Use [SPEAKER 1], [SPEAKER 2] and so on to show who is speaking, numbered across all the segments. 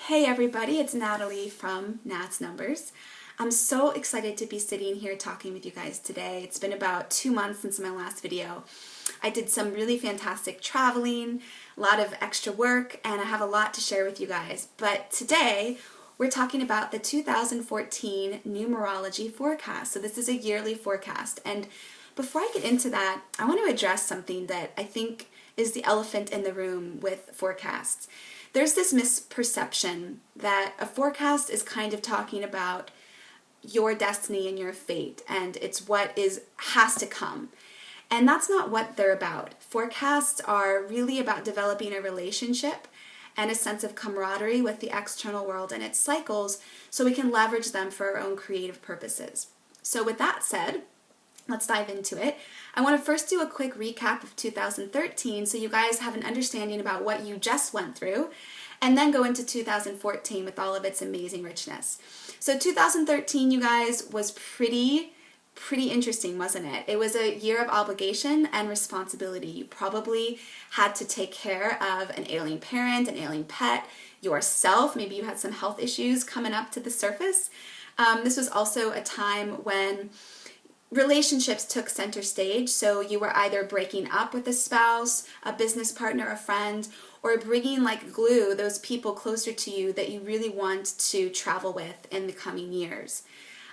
[SPEAKER 1] Hey everybody, it's Natalie from Nat's Numbers. I'm so excited to be sitting here talking with you guys today. It's been about 2 months since my last video. I did some really fantastic traveling, a lot of extra work, and I have a lot to share with you guys. But today, we're talking about the 2014 Numerology Forecast. So this is a yearly forecast. And before I get into that, I want to address something that I think is the elephant in the room with forecasts. There's this misperception that a forecast is kind of talking about your destiny and your fate, and it's what has to come. And that's not what they're about. Forecasts are really about developing a relationship and a sense of camaraderie with the external world and its cycles so we can leverage them for our own creative purposes. So with that said, let's dive into it. I want to first do a quick recap of 2013 so you guys have an understanding about what you just went through, and then go into 2014 with all of its amazing richness. So 2013, you guys, was pretty interesting, wasn't it? It was a year of obligation and responsibility. You probably had to take care of an ailing parent, an ailing pet, yourself. Maybe you had some health issues coming up to the surface. This was also a time when relationships took center stage, so you were either breaking up with a spouse, a business partner, a friend, or bringing like glue those people closer to you that you really want to travel with in the coming years.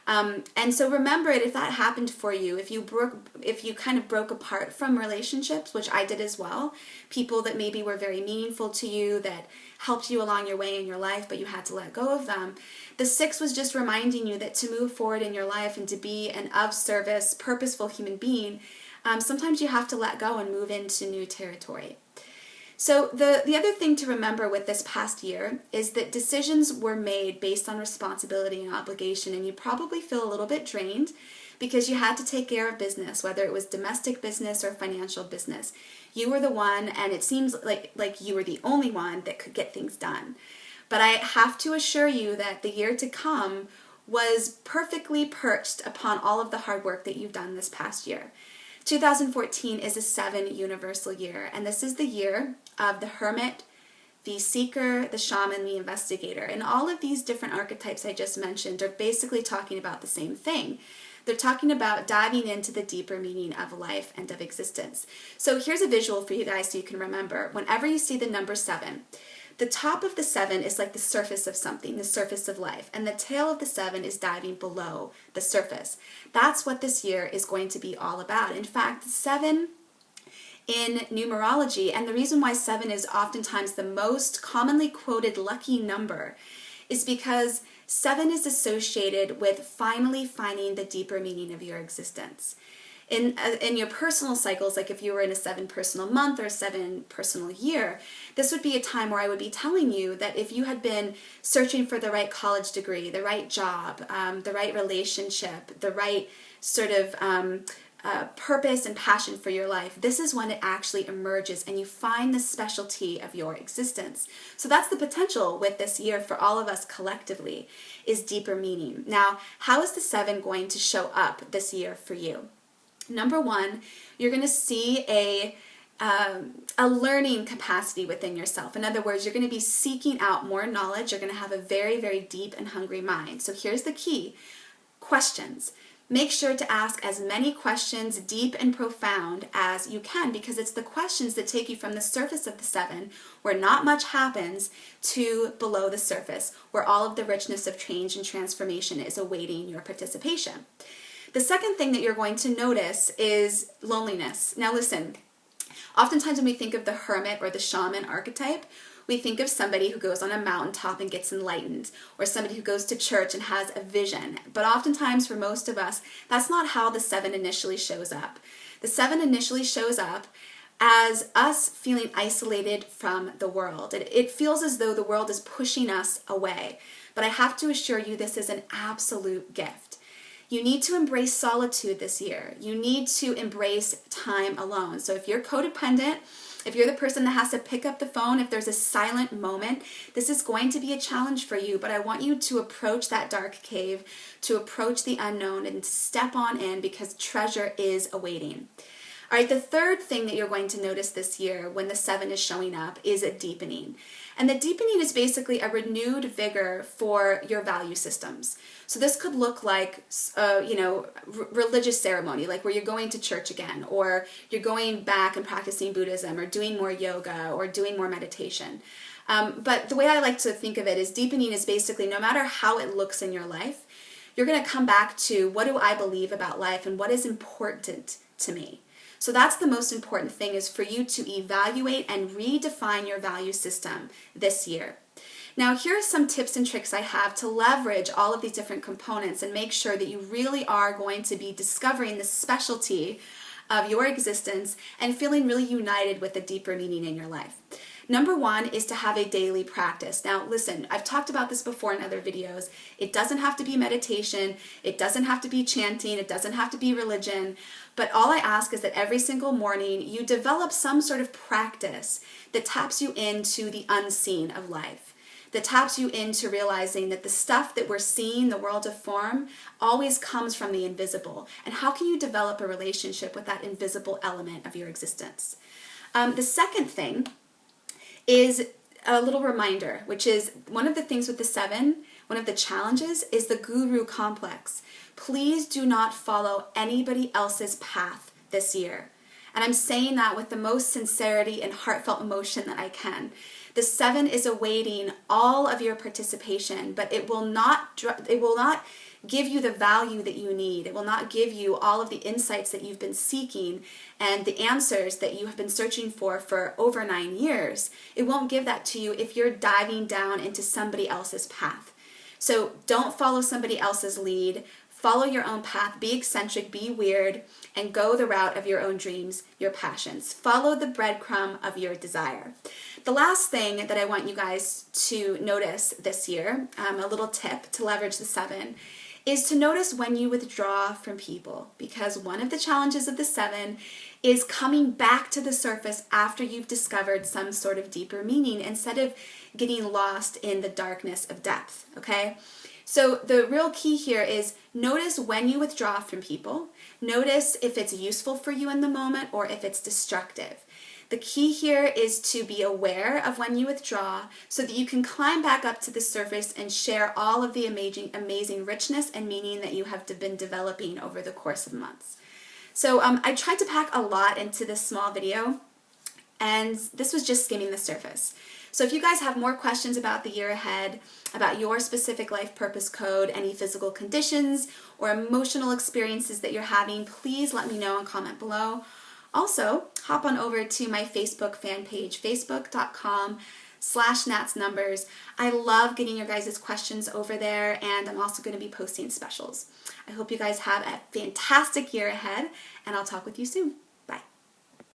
[SPEAKER 1] And so remember it, if that happened for you, if you kind of broke apart from relationships, which I did as well, people that maybe were very meaningful to you, that helped you along your way in your life, but you had to let go of them. The 6 was just reminding you that to move forward in your life and to be an of service, purposeful human being, sometimes you have to let go and move into new territory. So the other thing to remember with this past year is that decisions were made based on responsibility and obligation, and you probably feel a little bit drained because you had to take care of business, whether it was domestic business or financial business. You were the one, and it seems like you were the only one that could get things done. But I have to assure you that the year to come was perfectly perched upon all of the hard work that you've done this past year. 2014 is a 7 universal year, and this is the year of the hermit, the seeker, the shaman, the investigator. And all of these different archetypes I just mentioned are basically talking about the same thing. They're talking about diving into the deeper meaning of life and of existence. So here's a visual for you guys so you can remember. Whenever you see the number 7, the top of the 7 is like the surface of something, the surface of life, and the tail of the 7 is diving below the surface. That's what this year is going to be all about. In fact, 7 in numerology, and the reason why 7 is oftentimes the most commonly quoted lucky number, is because 7 is associated with finally finding the deeper meaning of your existence. In your personal cycles, like if you were in a 7 personal month or a 7 personal year, this would be a time where I would be telling you that if you had been searching for the right college degree, the right job, the right relationship, the right sort of purpose and passion for your life, this is when it actually emerges and you find the specialty of your existence. So that's the potential with this year for all of us collectively, is deeper meaning. Now, how is the 7 going to show up this year for you? Number 1, you're going to see a learning capacity within yourself. In other words, you're going to be seeking out more knowledge. You're going to have a very, very deep and hungry mind. So here's the key. Questions. Make sure to ask as many questions, deep and profound, as you can, because it's the questions that take you from the surface of the 7, where not much happens, to below the surface, where all of the richness of change and transformation is awaiting your participation. The second thing that you're going to notice is loneliness. Now listen, oftentimes when we think of the hermit or the shaman archetype, we think of somebody who goes on a mountaintop and gets enlightened, or somebody who goes to church and has a vision. But oftentimes for most of us, that's not how the 7 initially shows up. The 7 initially shows up as us feeling isolated from the world. It feels as though the world is pushing us away. But I have to assure you, this is an absolute gift. You need to embrace solitude this year. You need to embrace time alone. So if you're codependent, if you're the person that has to pick up the phone, if there's a silent moment, this is going to be a challenge for you, but I want you to approach that dark cave, to approach the unknown and step on in, because treasure is awaiting. All right, the third thing that you're going to notice this year when the 7 is showing up is a deepening. And the deepening is basically a renewed vigor for your value systems. So this could look like, religious ceremony, like where you're going to church again, or you're going back and practicing Buddhism, or doing more yoga, or doing more meditation. But the way I like to think of it is deepening is basically no matter how it looks in your life, you're going to come back to what do I believe about life and what is important to me. So that's the most important thing, is for you to evaluate and redefine your value system this year. Now, here are some tips and tricks I have to leverage all of these different components and make sure that you really are going to be discovering the specialty of your existence and feeling really united with a deeper meaning in your life. Number one is to have a daily practice. Now, listen, I've talked about this before in other videos. It doesn't have to be meditation. It doesn't have to be chanting. It doesn't have to be religion. But all I ask is that every single morning you develop some sort of practice that taps you into the unseen of life, that taps you into realizing that the stuff that we're seeing, the world of form, always comes from the invisible. And how can you develop a relationship with that invisible element of your existence? The second thing is a little reminder, which is one of the things with the 7, one of the challenges is the guru complex. Please do not follow anybody else's path this year. And I'm saying that with the most sincerity and heartfelt emotion that I can. The 7 is awaiting all of your participation, but it will not give you the value that you need. It will not give you all of the insights that you've been seeking and the answers that you have been searching for over 9 years. It won't give that to you if you're diving down into somebody else's path. So don't follow somebody else's lead. Follow your own path. Be eccentric, be weird, and go the route of your own dreams, your passions. Follow the breadcrumb of your desire. The last thing that I want you guys to notice this year, a little tip to leverage the 7, is to notice when you withdraw from people, because one of the challenges of the 7 is coming back to the surface after you've discovered some sort of deeper meaning instead of getting lost in the darkness of depth, okay? So the real key here is notice when you withdraw from people. Notice if it's useful for you in the moment or if it's destructive. The key here is to be aware of when you withdraw so that you can climb back up to the surface and share all of the amazing richness and meaning that you have been developing over the course of months. So I tried to pack a lot into this small video, and this was just skimming the surface. So if you guys have more questions about the year ahead, about your specific life purpose code, any physical conditions or emotional experiences that you're having, please let me know and comment below. Also, hop on over to my Facebook fan page, facebook.com/natsnumbers. I love getting your guys' questions over there, and I'm also going to be posting specials. I hope you guys have a fantastic year ahead, and I'll talk with you soon.